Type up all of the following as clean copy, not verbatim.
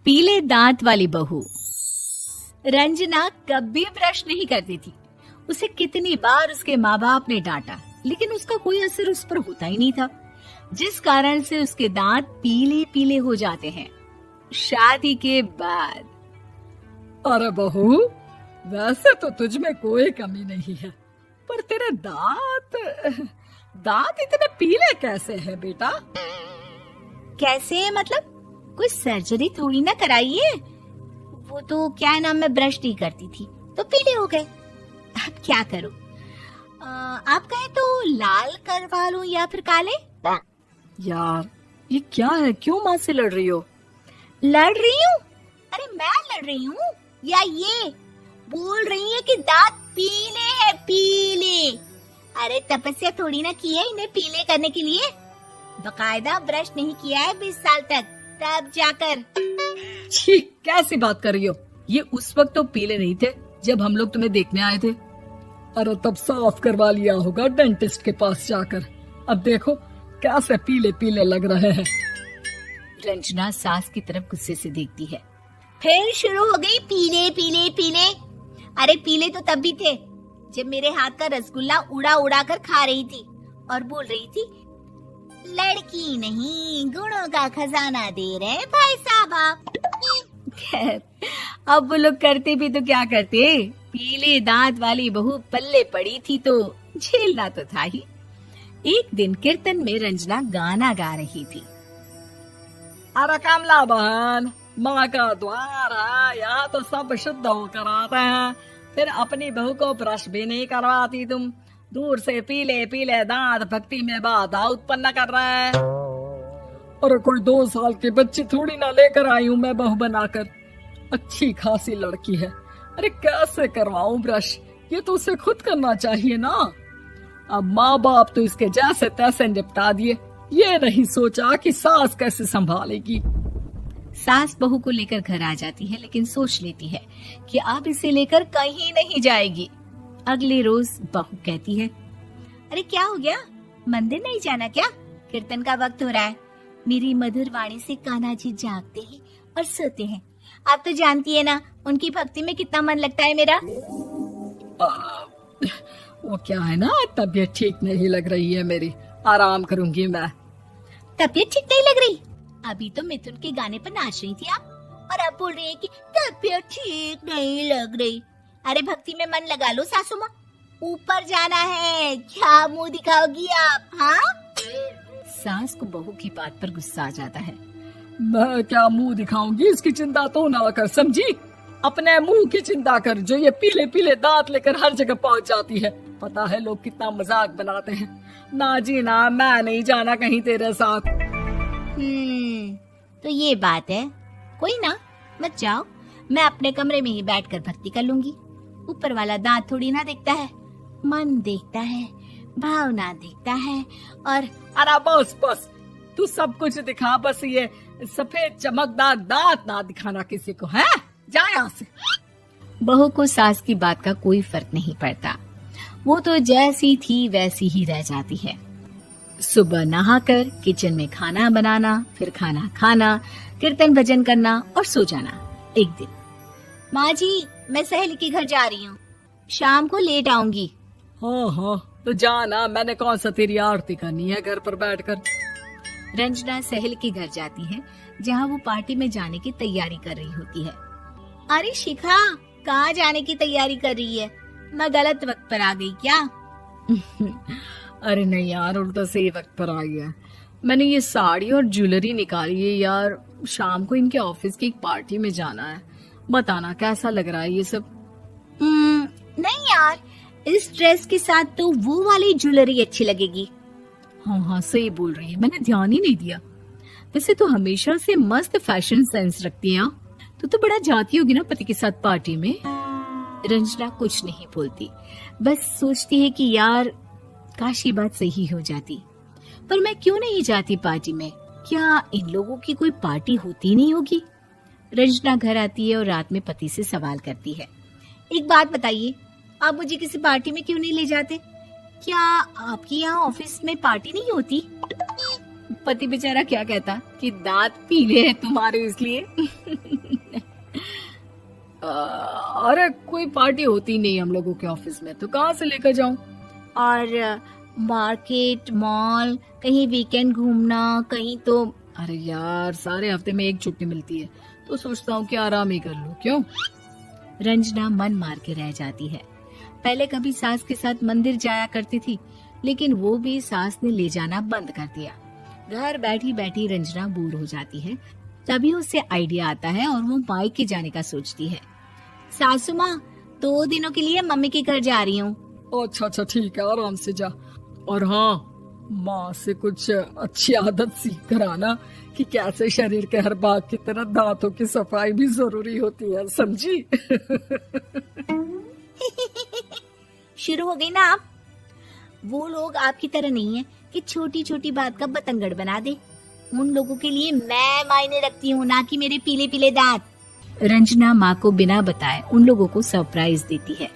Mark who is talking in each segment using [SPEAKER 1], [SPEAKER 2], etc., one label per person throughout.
[SPEAKER 1] पीले दांत वाली बहू। रंजना कभी ब्रश नहीं करती थी। उसे कितनी बार उसके माँ बाप ने डांटा, लेकिन उसका कोई असर उस पर होता ही नहीं था, जिस कारण से उसके दांत पीले पीले हो जाते हैं। शादी के बाद
[SPEAKER 2] अरे बहू, वैसे तो तुझ में कोई कमी नहीं है, पर तेरे दांत इतने पीले कैसे हैं बेटा?
[SPEAKER 1] कैसे मतलब? कोई सर्जरी थोड़ी ना कराई है। वो तो क्या नाम, मैं ब्रश नहीं करती थी तो पीले हो गए। अब क्या करूं? आप कहें तो लाल करवा लूं या फिर काले?
[SPEAKER 2] यार ये क्या है, क्यों माँ से लड़ रही हो?
[SPEAKER 1] लड़ रही हूँ? अरे मैं लड़ रही हूँ या ये बोल रही है कि दांत पीले हैं, पीले। अरे तपस्या थोड़ी ना की है इन्हें पीले करने के लिए। बकायदा ब्रश नहीं किया है 20 साल तक, तब जाकर।
[SPEAKER 2] छी, कैसी बात कर रही हो? ये उस वक्त तो पीले नहीं थे जब हम लोग तुम्हें देखने आए थे। अरे तब साफ करवा लिया होगा डेंटिस्ट के पास जाकर। अब देखो कैसे पीले पीले लग रहे हैं।
[SPEAKER 1] रंजना सास की तरफ गुस्से से देखती है। फिर शुरू हो गई पीले पीले पीले। अरे पीले तो तब भी थे जब मेरे हाथ का रसगुल्ला उड़ा उड़ा कर खा रही थी और बोल रही थी, लड़की नहीं गुणों का खजाना दे रहे भाई साहब आप। खैर, अब वो लोग करते भी तो क्या करते, पीले दांत वाली बहू पल्ले पड़ी थी तो झेलना तो था ही। एक दिन कीर्तन में रंजना गाना गा रही थी।
[SPEAKER 2] अरे कमला बहन, माँ का द्वार है, यहाँ तो सब शुद्ध होकर आते हैं, फिर अपनी बहू को ब्रश भी नहीं करवाती तुम। दूर से पीले पीले दांत भक्ति में बाधा उत्पन्न कर रहे हैं। अरे कोई 2 साल की बच्ची थोड़ी ना लेकर आई हूँ मैं बहू बनाकर। अच्छी खासी लड़की है, अरे कैसे करवाऊं ब्रश? ये तो उसे खुद करना चाहिए ना। अब माँ बाप तो इसके जैसे तैसे निपटा दिए, ये नहीं सोचा कि सास कैसे संभालेगी।
[SPEAKER 1] सास बहू को लेकर घर आ जाती है, लेकिन सोच लेती है कि अब इसे लेकर कहीं नहीं जाएगी। अगले रोज बहू कहती है, अरे क्या हो गया, मंदिर नहीं जाना क्या? कीर्तन का वक्त हो रहा है। मेरी मधुर वाणी से कान्हा जी जागते हैं और सोते हैं। आप तो जानती है ना उनकी भक्ति में कितना मन लगता है मेरा।
[SPEAKER 2] वो क्या है ना, तबीयत ठीक नहीं लग रही है मेरी, आराम करूंगी मैं।
[SPEAKER 1] तबीयत ठीक नहीं लग रही? अभी तो मिथुन के गाने पर नाच रही थी आप, और अब बोल रही है कि तबीयत ठीक नहीं लग रही। अरे भक्ति में मन लगा लो सासू माँ, ऊपर जाना है, क्या मुंह दिखाओगी आप? हाँ? सास को बहू की बात पर गुस्सा आ जाता है।
[SPEAKER 2] मैं क्या मुंह दिखाऊंगी, इसकी चिंता तो ना कर, समझी? अपने मुंह की चिंता कर, जो ये पीले पीले दांत लेकर हर जगह पहुंच जाती है। पता है लोग कितना मजाक बनाते हैं। ना जी ना, मैं नहीं जाना कहीं तेरे साथ।
[SPEAKER 1] तो ये बात है, कोई ना, मत जाओ, मैं अपने कमरे में ही बैठकर भक्ति कर लूंगी। ऊपर वाला दांत थोड़ी ना देखता है, मन देखता है, भावना देखता है। और
[SPEAKER 2] अरे बस बस, तू सब कुछ दिखा, बस ये सफेद चमकदार दांत ना दिखाना किसी को, है? जा यहाँ से।
[SPEAKER 1] बहू को सास की बात का कोई फर्क नहीं पड़ता, वो तो जैसी थी वैसी ही रह जाती है। सुबह नहाकर किचन में खाना बनाना, फिर खाना खाना, कीर्तन भजन करना और सो जाना। एक दिन, माँ जी मैं सहेली के घर जा रही हूँ, शाम को लेट आऊंगी।
[SPEAKER 2] हाँ हाँ तो जाना, मैंने कौन सा तेरी आरती करनी है घर पर बैठकर।
[SPEAKER 1] रंजना सहेली के घर जाती है, जहाँ वो पार्टी में जाने की तैयारी कर रही होती है। अरे शिखा, कहाँ जाने की तैयारी कर रही है? मैं गलत वक्त पर आ गई क्या?
[SPEAKER 2] अरे नहीं यार, उल्टा सही वक्त पर आ गया। मैंने ये साड़ी और ज्वेलरी निकाली है यार, शाम को इनके ऑफिस की एक पार्टी में जाना है। बताना कैसा लग रहा है ये सब?
[SPEAKER 1] नहीं यार, इस ड्रेस के साथ तो वो वाली ज्वेलरी अच्छी लगेगी।
[SPEAKER 2] हाँ हाँ सही बोल रही है, मैंने ध्यान ही नहीं दिया। वैसे तो हमेशा से मस्त फैशन सेंस रखती है। तो बड़ा जाती होगी ना पति के साथ पार्टी में।
[SPEAKER 1] रंजना कुछ नहीं बोलती, बस सोचती है कि यार काश ये बात सही हो जाती, पर मैं क्यों नहीं जाती पार्टी में? क्या इन लोगों की कोई पार्टी होती नहीं होगी? रंजना घर आती है और रात में पति से सवाल करती है, एक बात बताइए, आप मुझे किसी पार्टी में क्यों नहीं ले जाते? क्या आपकी यहाँ ऑफिस में पार्टी नहीं होती? पति बेचारा क्या कहता कि दांत पीले हैं तुम्हारे इसलिए।
[SPEAKER 2] अरे कोई पार्टी होती नहीं हम लोगों के ऑफिस में, तो कहाँ से लेकर जाऊं?
[SPEAKER 1] और मार्केट, मॉल, कहीं वीकेंड घूमना, कहीं तो।
[SPEAKER 2] अरे यार सारे हफ्ते में एक छुट्टी मिलती है, तो सोचता हूँ कि आराम ही कर लूं। क्यों?
[SPEAKER 1] रंजना मन मार के रह जाती है। पहले कभी सास के साथ मंदिर जाया करती थी, लेकिन वो भी सास ने ले जाना बंद कर दिया। घर बैठी बैठी रंजना बोर हो जाती है। तभी उसे आइडिया आता है और वो मायके जाने का सोचती है। सासू माँ, 2 दिनों के लिए मम्मी के घर जा रही हूँ।
[SPEAKER 2] अच्छा ठीक है, आराम से जा। और हाँ, माँ से कुछ अच्छी आदत सीख कर आना कि कैसे शरीर के हर भाग की तरह दांतों की सफाई भी जरूरी होती है, समझी?
[SPEAKER 1] शुरू हो गई ना आप। वो लोग आपकी तरह नहीं है कि छोटी छोटी बात का बतंगड़ बना दे। उन लोगों के लिए मैं मायने रखती हूँ, ना कि मेरे पीले पीले दांत। रंजना माँ को बिना बताए उन लोगों को सरप्राइज देती है,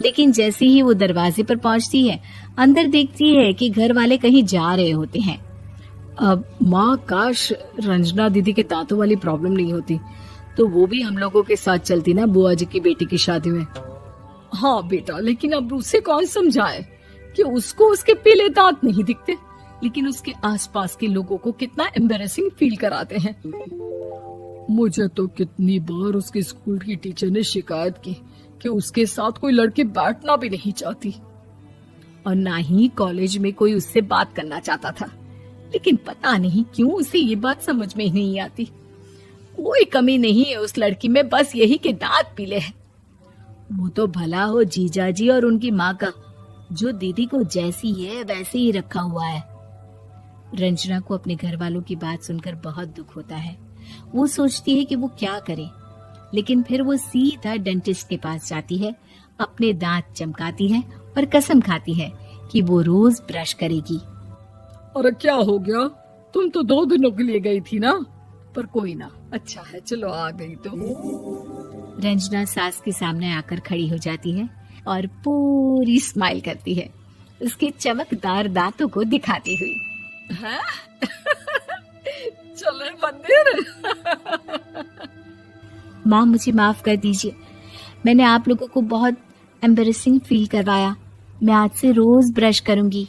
[SPEAKER 1] लेकिन जैसे ही वो दरवाजे पर पहुंचती है, अंदर देखती है कि घर वाले कहीं जा रहे होते हैं।
[SPEAKER 2] अब माँ, काश रंजना दीदी के दांतों वाली प्रॉब्लम नहीं होती, तो वो भी हम लोगों के साथ चलती ना बुआ जी की बेटी की शादी में। हाँ बेटा, लेकिन अब उसे कौन समझाए कि उसको उसके पीले दांत नहीं दिखते, लेकिन उसके आसपास के लोगों को कितना एम्बैरेसिंग फील कराते हैं। मुझे तो कितनी बार उसके स्कूल की टीचर ने शिकायत की कि उसके साथ कोई लड़की बैठना भी नहीं चाहती, और ना ही कॉलेज में कोई उससे बात करना चाहता था। लेकिन पता नहीं क्यों उसे ये बात समझ में ही नहीं आती। कोई कमी नहीं है उस लड़की में, बस यही कि दांत पीले हैं। वो तो भला हो जीजा जी और उनकी माँ का, जो दीदी को जैसी है वैसे ही रखा हुआ है। रंजना को अपने घर वालों की बात सुनकर बहुत दुख होता है। वो सोचती है कि वो क्या करे, लेकिन फिर वो सीधा डेंटिस्ट के पास जाती है, अपने दांत चमकाती है और कसम खाती है कि वो रोज ब्रश करेगी। अरे क्या हो गया? तुम तो 2 दिनों के लिए गई थी ना। पर कोई ना, अच्छा है, चलो आ गई तो।
[SPEAKER 1] रंजना सास के सामने आकर खड़ी हो जाती है और पूरी स्माइल करती है, उसके चमकदार दांतों को दिखाती हुई।
[SPEAKER 2] हैं? चले मंदिर।
[SPEAKER 1] माँ, मुझे माफ कर दीजिए, मैंने आप लोगों को बहुत एम्बैरेसिंग फील करवाया। मैं आज से रोज ब्रश करूंगी।